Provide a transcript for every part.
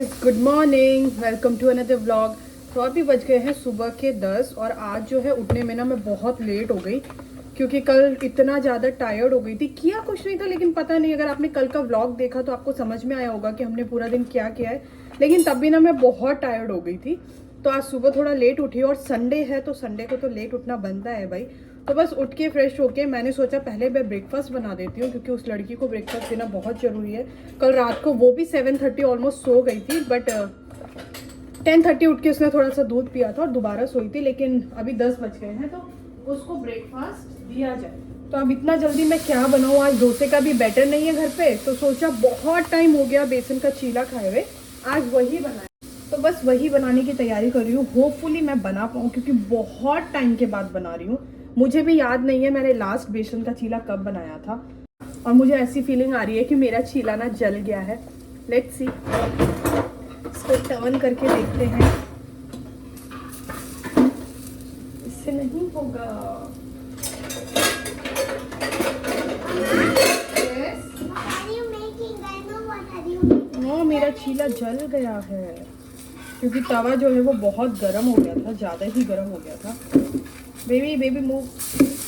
Good morning, welcome to another vlog. तो अभी बज गए हैं सुबह के 10 और आज जो है उठने में ना मैं बहुत लेट हो गई क्योंकि कल इतना ज़्यादा टायर्ड हो गई थी। किया कुछ नहीं था, लेकिन पता नहीं, अगर आपने कल का व्लॉग देखा तो आपको समझ में आया होगा कि हमने पूरा दिन क्या किया है। लेकिन तब भी ना मैं बहुत टायर्ड हो गई थी, तो आज सुबह थोड़ा लेट उठी और संडे है तो संडे को तो लेट उठना बनता है भाई। तो बस उठ के फ्रेश होके मैंने सोचा पहले मैं ब्रेकफास्ट बना देती हूँ क्योंकि उस लड़की को ब्रेकफास्ट देना बहुत ज़रूरी है। कल रात को वो भी 7:30 ऑलमोस्ट सो गई थी, बट 10:30 उठ के उसने थोड़ा सा दूध पिया था और दोबारा सोई थी। लेकिन अभी 10 बज गए हैं तो उसको ब्रेकफास्ट दिया जाए। तो अब इतना जल्दी मैं क्या बनाऊँ, आज डोसे का भी बैटर नहीं है घर पे, तो सोचा बहुत टाइम हो गया बेसन का चीला खाए हुए, आज वही बनाए। तो बस वही बनाने की तैयारी कर रही हूँ। होपफुली मैं बना पाऊँ क्योंकि बहुत टाइम के बाद बना रही हूँ। मुझे भी याद नहीं है मैंने लास्ट बेसन का चीला कब बनाया था, और मुझे ऐसी फीलिंग आ रही है कि मेरा चीला ना जल गया है। लेट्स सी, इसको टर्न करके देखते हैं। इससे नहीं होगा। नो, मेरा चीला जल गया है क्योंकि तवा जो है वो बहुत गर्म हो गया था, ज़्यादा ही गर्म हो गया था। Baby baby move.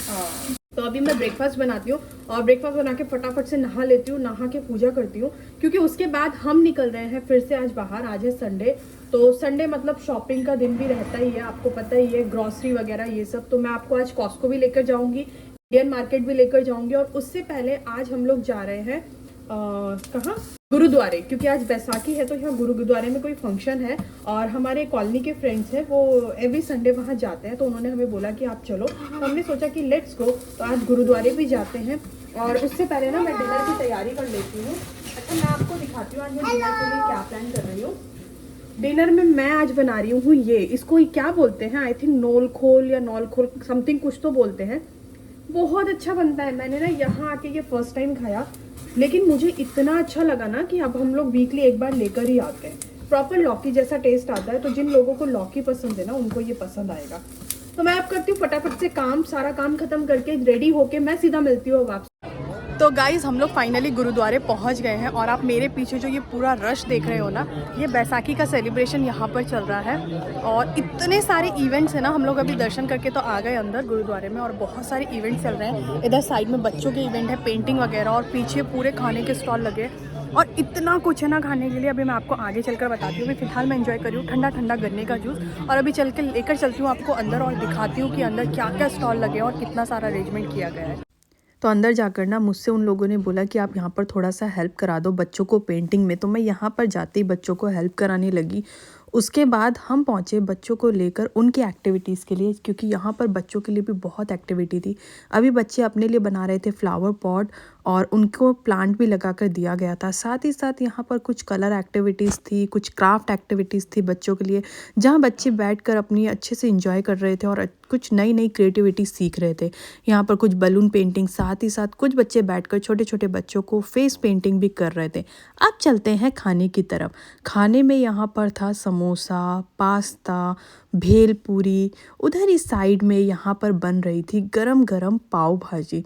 हाँ, तो अभी मैं ब्रेकफास्ट बनाती हूँ और ब्रेकफास्ट बना के फटाफट से नहा लेती हूँ, नहा के पूजा करती हूँ क्योंकि उसके बाद हम निकल रहे हैं फिर से आज बाहर। आज है संडे, तो संडे मतलब शॉपिंग का दिन भी रहता ही है, आपको पता ही है, ग्रॉसरी वगैरह ये सब। तो मैं आपको आज कॉस्को भी लेकर जाऊँगी, इंडियन मार्केट भी लेकर जाऊँगी, और उससे पहले आज हम लोग जा रहे हैं कहाँ, गुरुद्वारे, क्योंकि आज बैसाखी है तो यहाँ गुरुद्वारे में कोई फंक्शन है और हमारे कॉलोनी के फ्रेंड्स हैं, वो एवरी संडे वहाँ जाते हैं, तो उन्होंने हमें बोला कि आप चलो, तो हमने सोचा कि लेट्स गो। तो आज गुरुद्वारे भी जाते हैं और उससे पहले ना मैं डिनर की तैयारी कर लेती हूँ। अच्छा, मैं आपको दिखाती हूँ आज मैं डिनर के लिए क्या प्लान कर रही हूँ। डिनर में मैं आज बना रही हूँ ये, इसको क्या बोलते हैं, आई थिंक नोल खोल या नॉल खोल समथिंग कुछ तो बोलते हैं। बहुत अच्छा बनता है। मैंने ना यहाँ आके ये फर्स्ट टाइम खाया, लेकिन मुझे इतना अच्छा लगा ना कि अब हम लोग वीकली एक बार लेकर ही आते हैं। प्रॉपर लौकी जैसा टेस्ट आता है, तो जिन लोगों को लौकी पसंद है ना उनको ये पसंद आएगा। तो मैं अब करती हूँ फटाफट से काम, सारा काम खत्म करके रेडी होके मैं सीधा मिलती हूँ अब आपसे। तो गाइज़, हम लोग फाइनली गुरुद्वारे पहुंच गए हैं और आप मेरे पीछे जो ये पूरा रश देख रहे हो ना, ये बैसाखी का सेलिब्रेशन यहाँ पर चल रहा है और इतने सारे इवेंट्स हैं ना। हम लोग अभी दर्शन करके तो आ गए अंदर गुरुद्वारे में और बहुत सारे इवेंट्स चल रहे हैं। इधर साइड में बच्चों के इवेंट है, पेंटिंग वगैरह, और पीछे पूरे खाने के स्टॉल लगे और इतना कुछ है ना खाने के लिए। अभी मैं आपको आगे चलकर बताती हूँ। अभी फिलहाल मैं एंजॉय कर रही हूँ ठंडा ठंडा गन्ने का जूस, और अभी चल के लेकर चलती हूँ आपको अंदर और दिखाती हूँ कि अंदर क्या क्या स्टॉल लगे और कितना सारा अरेंजमेंट किया गया है। तो अंदर जाकर ना मुझसे उन लोगों ने बोला कि आप यहाँ पर थोड़ा सा हेल्प करा दो बच्चों को पेंटिंग में, तो मैं यहाँ पर जाते ही बच्चों को हेल्प कराने लगी। उसके बाद हम पहुँचे बच्चों को लेकर उनकी एक्टिविटीज़ के लिए, क्योंकि यहाँ पर बच्चों के लिए भी बहुत एक्टिविटी थी। अभी बच्चे अपने लिए बना रहे थे फ्लावर पॉट और उनको प्लांट भी लगा कर दिया गया था। साथ ही साथ यहाँ पर कुछ कलर एक्टिविटीज़ थी, कुछ क्राफ्ट एक्टिविटीज़ थी बच्चों के लिए, जहाँ बच्चे बैठकर अपनी अच्छे से इंजॉय कर रहे थे और कुछ नई नई क्रिएटिविटी सीख रहे थे। यहाँ पर कुछ बलून पेंटिंग, साथ ही साथ कुछ बच्चे बैठकर छोटे छोटे बच्चों को फेस पेंटिंग भी कर रहे थे। अब चलते हैं खाने की तरफ। खाने में यहाँ पर था समोसा, पास्ता, भेलपूरी। उधर ही साइड में यहाँ पर बन रही थी गरम गरम पाव भाजी,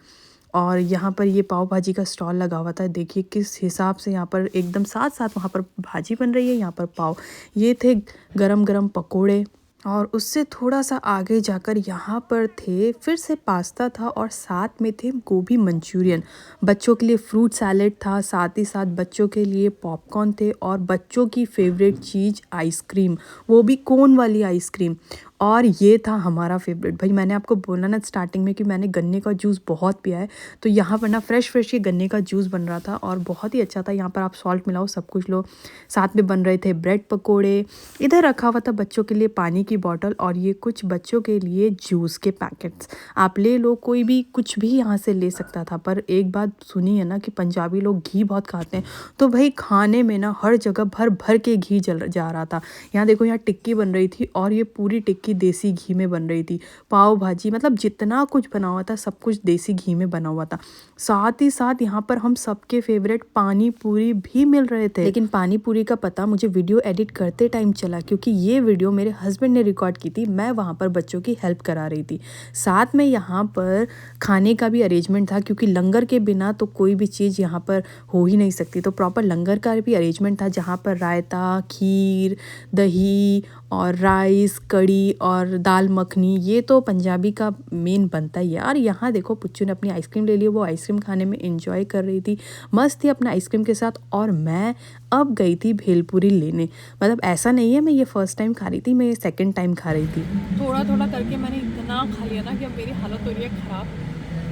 और यहाँ पर ये पाव भाजी का स्टॉल लगा हुआ था। देखिए किस हिसाब से यहाँ पर एकदम साथ साथ वहाँ पर भाजी बन रही है, यहाँ पर पाव। ये थे गरम गरम पकोड़े, और उससे थोड़ा सा आगे जाकर यहाँ पर थे फिर से पास्ता था और साथ में थे गोभी मंचूरियन। बच्चों के लिए फ्रूट सैलेड था, साथ ही साथ बच्चों के लिए पॉपकॉर्न थे और बच्चों की फेवरेट चीज़ आइसक्रीम, वो भी कोन वाली आइसक्रीम। और ये था हमारा फेवरेट। भाई मैंने आपको बोला ना स्टार्टिंग में कि मैंने गन्ने का जूस बहुत पिया है, तो यहाँ पर ना फ्रेश ये गन्ने का जूस बन रहा था और बहुत ही अच्छा था। यहाँ पर आप सॉल्ट मिलाओ, सब कुछ लो। साथ में बन रहे थे ब्रेड पकोड़े। इधर रखा हुआ था बच्चों के लिए पानी की बॉटल, और ये कुछ बच्चों के लिए जूस के पैकेट्स। आप ले लो, कोई भी कुछ भी यहाँ से ले सकता था। पर एक बात सुनी है ना कि पंजाबी लोग घी बहुत खाते हैं, तो भाई खाने में ना हर जगह भर भर के घी जल जा रहा था। यहाँ देखो, यहाँ टिक्की बन रही थी और ये पूरी टिक्की की देसी घी में बन रही थी। पाव भाजी मतलब जितना कुछ बना हुआ था सब कुछ देसी घी में बना हुआ था। साथ ही साथ यहाँ पर हम सबके फेवरेट पानी पूरी भी मिल रहे थे। लेकिन पानी पूरी का पता मुझे वीडियो एडिट करते टाइम चला, क्योंकि ये वीडियो मेरे हस्बैंड ने रिकॉर्ड की थी। मैं वहाँ पर बच्चों की हेल्प करा रही थी। साथ में यहाँ पर खाने का भी अरेंजमेंट था, क्योंकि लंगर के बिना तो कोई भी चीज़ यहाँ पर हो ही नहीं सकती। तो प्रॉपर लंगर का भी अरेंजमेंट था, जहाँ पर रायता, खीर, दही और राइस, कड़ी और दाल मखनी, ये तो पंजाबी का मेन बनता ही है। और यहाँ देखो पुच्चू ने अपनी आइसक्रीम ले ली, वो आइसक्रीम खाने में एंजॉय कर रही थी, मस्त थी अपना आइसक्रीम के साथ। और मैं अब गई थी भेलपूरी लेने। मतलब ऐसा नहीं है मैं ये फर्स्ट टाइम खा रही थी, मैं ये सेकंड टाइम खा रही थी। थोड़ा थोड़ा करके मैंने इतना खा लिया ना कि अब मेरी हालत हो रही है ख़राब।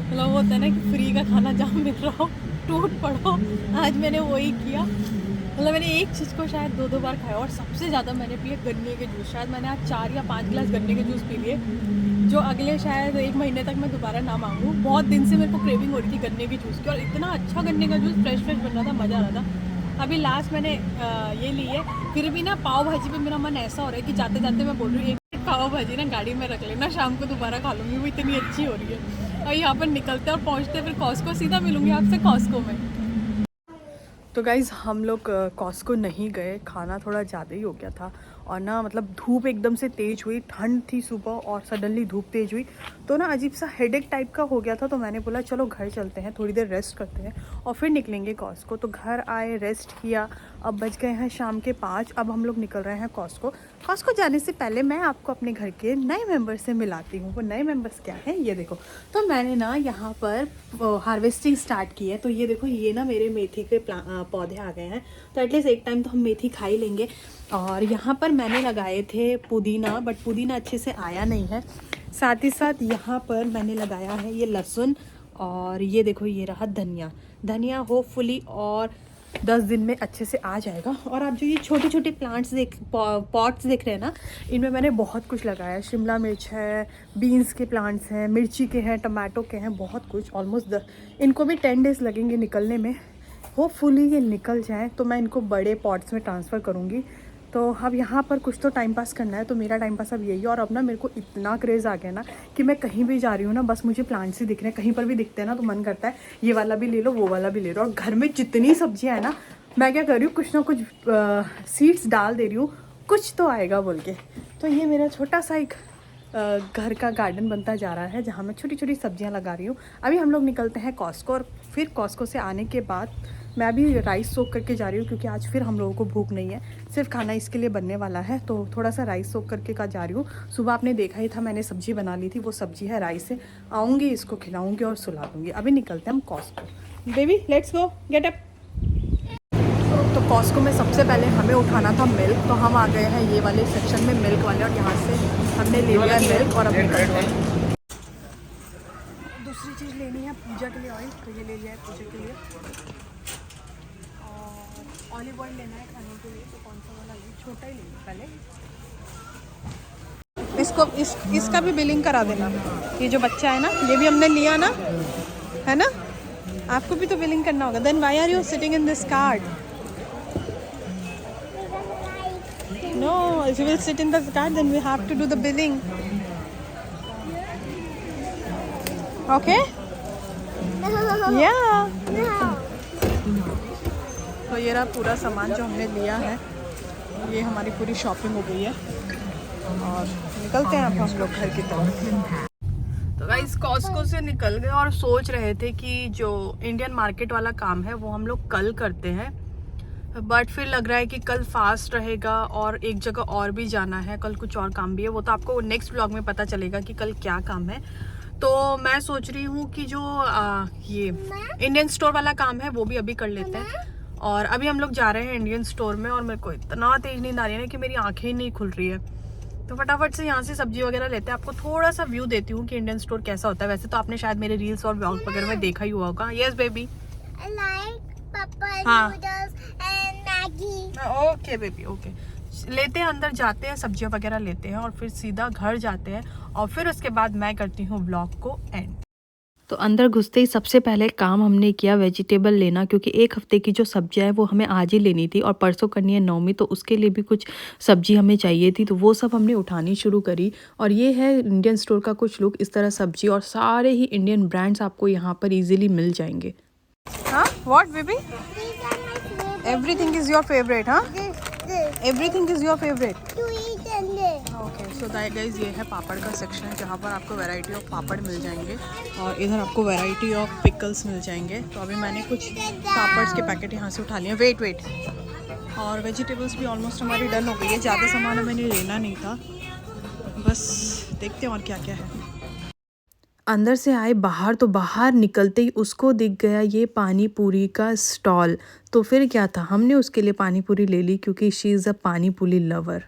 मतलब वो होता है ना कि फ्री का खाना जहाँ मिल रहा हो टूट पड़ो। आज मैंने वही किया। मतलब मैंने एक चीज़ को शायद 2-2 बार खाया, और सबसे ज़्यादा मैंने पिए गन्ने के जूस। शायद मैंने आज 4 या 5 गिलास गन्ने के जूस पी लिए, जो अगले शायद 1 महीने तक मैं दोबारा ना मांगूँ। बहुत दिन से मेरे को क्रेविंग हो रही थी गन्ने के जूस की, और इतना अच्छा गन्ने का जूस फ्रेश बन रहा था, मज़ा आ रहा था। अभी लास्ट मैंने ये ली है। फिर भी ना पाव भाजी पे मेरा मन ऐसा हो रहा है कि जाते जाते मैं बोल रही हूँ एक पाव भाजी ना गाड़ी में रख लेना, शाम को दोबारा खा लूँगी, वो इतनी अच्छी हो रही है। और यहाँ पर निकलते और पहुँचते फिर कॉस्को, सीधा मिलूँगी आपसे कॉस्को में। तो गाइज़ हम लोग कॉस्को नहीं गए, खाना थोड़ा ज़्यादा ही हो गया था। और ना मतलब धूप एकदम से तेज़ हुई, ठंड थी सुबह और सडनली धूप तेज़ हुई, तो ना अजीब सा हेडेक टाइप का हो गया था। तो मैंने बोला चलो घर चलते हैं, थोड़ी देर रेस्ट करते हैं और फिर निकलेंगे कॉस्को। तो घर आए, रेस्ट किया। अब बज गए हैं शाम के 5। अब हम लोग निकल रहे हैं कॉस्को। कॉस्को जाने से पहले मैं आपको अपने घर के नए मेंबर से मिलाती हूँ। वो नए मेंबर्स क्या हैं ये देखो। तो मैंने ना यहाँ पर हार्वेस्टिंग स्टार्ट की है। तो ये देखो, ये ना मेरे मेथी के पौधे आ गए हैं, तो एटलीस्ट एक टाइम तो हम मेथी खा ही लेंगे। और यहाँ पर मैंने लगाए थे पुदीना, बट पुदीना अच्छे से आया नहीं है। साथ ही साथ यहाँ पर मैंने लगाया है ये लहसुन, और ये देखो ये रहा धनिया। धनिया होपफुली और 10 दिन में अच्छे से आ जाएगा। और आप जो ये छोटे छोटे प्लांट्स पॉट्स देख रहे हैं ना, इनमें मैंने बहुत कुछ लगाया है। शिमला मिर्च है, बीन्स के प्लांट्स हैं, मिर्ची के हैं, टमाटो के हैं, बहुत कुछ। ऑलमोस्ट इनको भी 10 डेज़ लगेंगे निकलने में। होपफुली ये निकल जाए तो मैं इनको बड़े पॉट्स में ट्रांसफ़र करूँगी। तो अब यहाँ पर कुछ तो टाइम पास करना है, तो मेरा टाइम पास अब यही है। और अब ना मेरे को इतना क्रेज़ आ गया ना कि मैं कहीं भी जा रही हूँ ना, बस मुझे प्लांट्स ही दिख रहे हैं। कहीं पर भी दिखते हैं ना तो मन करता है ये वाला भी ले लो, वो वाला भी ले लो। और घर में जितनी सब्जियाँ हैं ना, मैं क्या कर रही हूँ, कुछ ना कुछ सीड्स डाल दे रही हूँ, कुछ तो आएगा बोल के। तो ये मेरा छोटा सा एक घर का गार्डन बनता जा रहा है, जहाँ मैं छोटी छोटी सब्जियाँ लगा रही हूँ। अभी हम लोग निकलते हैं कॉस्को, और फिर कॉस्को से आने के बाद मैं अभी राइस सोक करके जा रही हूँ, क्योंकि आज फिर हम लोगों को भूख नहीं है, सिर्फ खाना इसके लिए बनने वाला है। तो थोड़ा सा राइस सोक करके का जा रही हूँ। सुबह आपने देखा ही था मैंने सब्जी बना ली थी, वो सब्जी है राइस से। आऊँगी, इसको खिलाऊँगी और सुला दूँगी। अभी निकलते हैं हम Costco. Baby let's go, get up. तो कॉस्को में सबसे पहले हमें उठाना था मिल्क, तो हम आ गए हैं ये वाले सेक्शन में मिल्क वाले, और यहाँ से हमने ले लिया मिल्क और अब निकलते हैं। दूसरी चीज़ लेनी है पूजा के लिए ऑयल, तो ये ले लिया है पूजा के लिए। और ऑलिव ऑयल लेना है खाने के लिए, तो कौन सा वाला लें, छोटा ही लेंगे पहले। इसको इसका भी बिलिंग करा देना। ये जो बच्चा है ना, ये भी हमने लिया ना, है ना, आपको भी तो बिलिंग करना होगा। Then why are you sitting in this card? No, if you will sit in the car, then we have to do the billing. Okay? No. Yeah. No. तो ये रहा पूरा सामान जो हमने लिया है, ये हमारी पूरी शॉपिंग हो गई है, और निकलते हैं अब हम लोग घर की तरफ। तो गाइस कॉस्को से निकल गए और सोच रहे थे कि जो इंडियन मार्केट वाला काम है वो हम लोग कल करते हैं, बट फिर लग रहा है कि कल फास्ट रहेगा और एक जगह और भी जाना है, कल कुछ और काम भी है। वो तो आपको नेक्स्ट ब्लॉग में पता चलेगा कि कल क्या काम है। तो मैं सोच रही हूँ कि जो ये इंडियन स्टोर वाला काम है वो भी अभी कर लेते हैं। और अभी हम लोग जा रहे हैं इंडियन स्टोर में, और मेरे को इतना तेज नींद आ रही है ना कि मेरी आंखें ही नहीं खुल रही है। तो फटाफट से यहाँ से सब्जी वगैरह लेते हैं। आपको थोड़ा सा व्यू देती हूँ कि इंडियन स्टोर कैसा होता है। वैसे तो आपने शायद मेरे रील्स और व्लॉग वगैरह में देखा ही हुआ होगा। यस बेबी, हाँ ओके बेबी, ओके। लेते हैं, अंदर जाते हैं, सब्जियां वगैरह लेते हैं और फिर सीधा घर जाते हैं, और फिर उसके बाद मैं करती हूँ व्लॉग को एंड। तो अंदर घुसते ही सबसे पहले काम हमने किया वेजिटेबल लेना, क्योंकि एक हफ्ते की जो सब्जियां है वो हमें आज ही लेनी थी और परसों करनी है नवमी, तो उसके लिए भी कुछ सब्जी हमें चाहिए थी, तो वो सब हमने उठानी शुरू करी। और ये है इंडियन स्टोर का कुछ लुक, इस तरह सब्जी और सारे ही इंडियन ब्रांड्स आपको यहाँ पर ईजिली मिल जाएंगे। हाँ, what baby? Everything is your favourite? हाँ, everything is your favourite. Okay, so guys ये है पापड़ का सेक्शन, जहाँ पर आपको वैरायटी ऑफ पापड़ मिल जाएंगे और इधर आपको वैरायटी ऑफ पिकल्स मिल जाएंगे। तो अभी मैंने कुछ पापड़ के पैकेट यहाँ से उठा लिए। वेट और वेजिटेबल्स भी ऑलमोस्ट हमारी डन हो गई है। ज़्यादा सामान मैंने लेना नहीं था, बस देखते हैं और क्या क्या है। अंदर से आए बाहर, तो बाहर निकलते ही उसको दिख गया ये पानी पूरी का स्टॉल। तो फिर क्या था, हमने उसके लिए पानी पूरी ले ली, क्योंकि शी इज़ अ पानी पूरी लवर।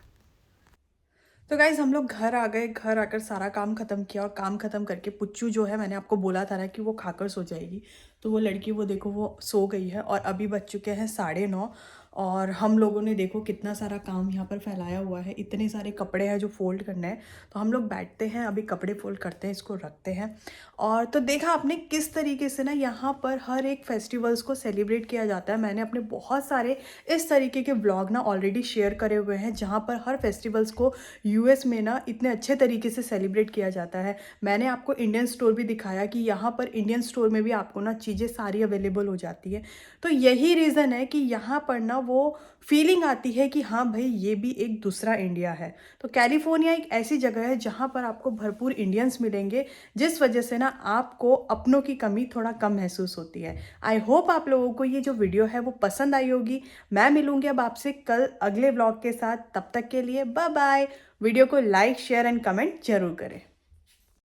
तो गाइज़ हम लोग घर आ गए। घर आकर सारा काम ख़त्म किया और काम ख़त्म करके पुच्चू जो है, मैंने आपको बोला था ना कि वो खाकर सो जाएगी, तो वो लड़की वो देखो वो सो गई है। और अभी बज चुके हैं 9:30 और हम लोगों ने देखो कितना सारा काम यहाँ पर फैलाया हुआ है। इतने सारे कपड़े हैं जो फ़ोल्ड करने हैं, तो हम लोग बैठते हैं अभी कपड़े फ़ोल्ड करते हैं, इसको रखते हैं। और तो देखा आपने किस तरीके से ना यहाँ पर हर एक फेस्टिवल्स को सेलिब्रेट किया जाता है। मैंने अपने बहुत सारे इस तरीके के व्लॉग ना ऑलरेडी शेयर करे हुए हैं, जहाँ पर हर फेस्टिवल्स को यूएस में ना इतने अच्छे तरीके से सेलिब्रेट किया जाता है। मैंने आपको इंडियन स्टोर भी दिखाया कि यहाँ पर इंडियन स्टोर में भी आपको ना चीज़ें सारी अवेलेबल हो जाती है। तो यही रीज़न है कि यहाँ पर ना वो फीलिंग आती है कि हाँ भाई ये भी एक दूसरा इंडिया है। तो कैलिफोर्निया एक ऐसी जगह है जहाँ पर आपको भरपूर इंडियंस मिलेंगे, जिस वजह से ना आपको अपनों की कमी थोड़ा कम महसूस होती है। आई होप आप लोगों को ये जो वीडियो है वो पसंद आई होगी। मैं मिलूंगी अब आपसे कल अगले ब्लॉग के साथ, तब तक के लिए बाय बाय। वीडियो को लाइक शेयर एंड कमेंट जरूर करें।